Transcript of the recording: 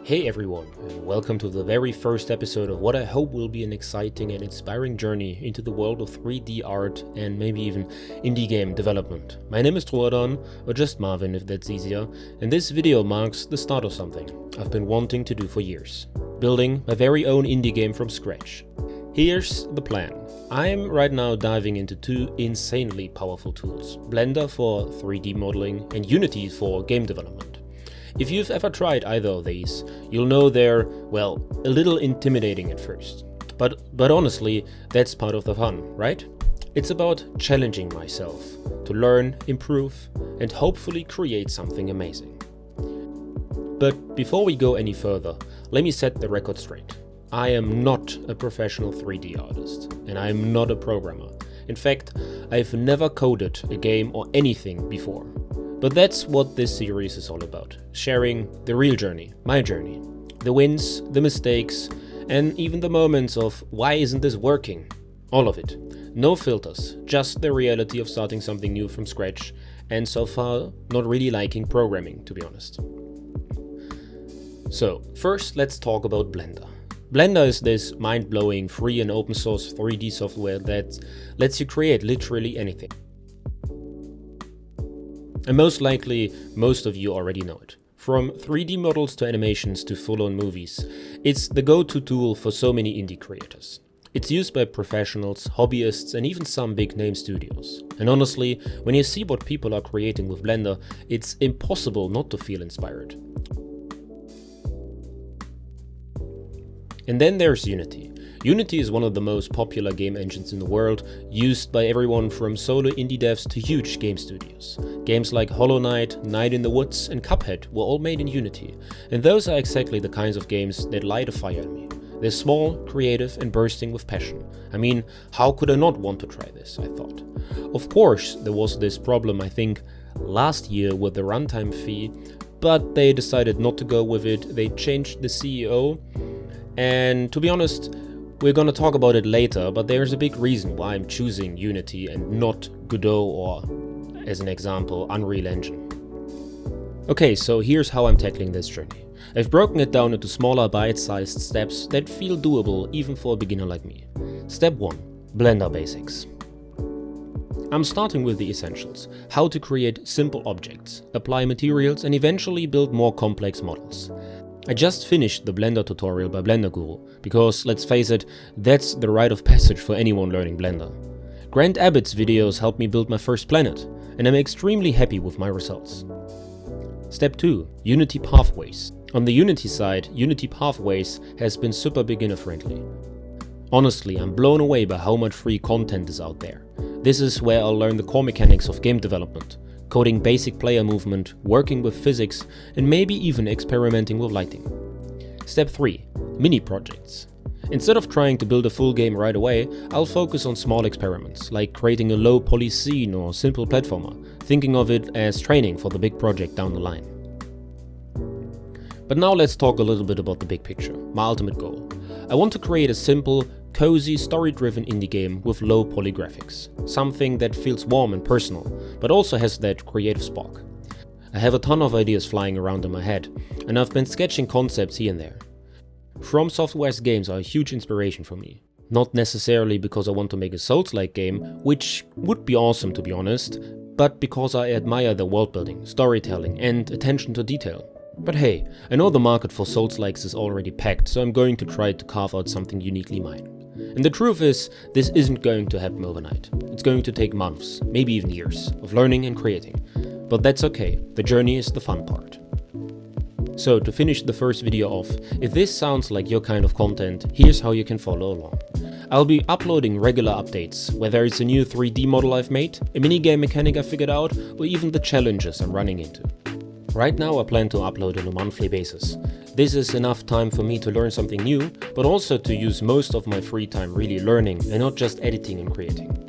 Hey everyone, and welcome to the very first episode of what I hope will be an exciting and inspiring journey into the world of 3D art and maybe even indie game development. My name is Druadan, or just Marvin if that's easier, and this video marks the start of something I've been wanting to do for years. Building my very own indie game from scratch. Here's the plan. I'm right now diving into two insanely powerful tools, Blender for 3D modeling and Unity for game development. If you've ever tried either of these, you'll know they're, well, a little intimidating at first. But honestly, that's part of the fun, right? It's about challenging myself to learn, improve, and hopefully create something amazing. But before we go any further, let me set the record straight. I am not a professional 3D artist, and I am not a programmer. In fact, I've never coded a game or anything before. But that's what this series is all about, sharing the real journey, my journey, the wins, the mistakes, and even the moments of why isn't this working? All of it. No filters, just the reality of starting something new from scratch, and so far not really liking programming, to be honest. So, first let's talk about Blender. Blender is this mind-blowing free and open source 3D software that lets you create literally anything. And most likely, most of you already know it. From 3D models to animations to full-on movies, it's the go-to tool for so many indie creators. It's used by professionals, hobbyists, and even some big-name studios. And honestly, when you see what people are creating with Blender, it's impossible not to feel inspired. And then there's Unity. Unity is one of the most popular game engines in the world, used by everyone from solo indie devs to huge game studios. Games like Hollow Knight, Night in the Woods, and Cuphead were all made in Unity, and those are exactly the kinds of games that light a fire in me. They're small, creative, and bursting with passion. I mean, how could I not want to try this, I thought. Of course, there was this problem, I think, last year with the runtime fee, but they decided not to go with it. They changed the CEO, and to be honest, we're gonna talk about it later, but there's a big reason why I'm choosing Unity and not Godot or, as an example, Unreal Engine. Okay, so here's how I'm tackling this journey. I've broken it down into smaller bite-sized steps that feel doable even for a beginner like me. Step 1. Blender Basics. I'm starting with the essentials. How to create simple objects, apply materials, and eventually build more complex models. I just finished the Blender tutorial by Blender Guru, because let's face it, that's the rite of passage for anyone learning Blender. Abbitt's videos helped me build my first planet, and I'm extremely happy with my results. Step 2. Unity Pathways. On the Unity side, Unity Pathways has been super beginner friendly. Honestly, I'm blown away by how much free content is out there. This is where I'll learn the core mechanics of game development, coding basic player movement, working with physics, and maybe even experimenting with lighting. Step 3. Mini projects. Instead of trying to build a full game right away, I'll focus on small experiments, like creating a low poly scene or simple platformer, thinking of it as training for the big project down the line. But now let's talk a little bit about the big picture, my ultimate goal. I want to create a simple, cozy, story-driven indie game with low poly graphics. Something that feels warm and personal, but also has that creative spark. I have a ton of ideas flying around in my head, and I've been sketching concepts here and there. From Software's games are a huge inspiration for me. Not necessarily because I want to make a Souls-like game, which would be awesome to be honest, but because I admire their world-building, storytelling, and attention to detail. But hey, I know the market for Souls-likes is already packed, so I'm going to try to carve out something uniquely mine. And the truth is, this isn't going to happen overnight. It's going to take months, maybe even years, of learning and creating. But that's okay, the journey is the fun part. So to finish the first video off, if this sounds like your kind of content, here's how you can follow along. I'll be uploading regular updates, whether it's a new 3D model I've made, a minigame mechanic I figured out, or even the challenges I'm running into. Right now I plan to upload on a monthly basis. This is enough time for me to learn something new, but also to use most of my free time really learning and not just editing and creating.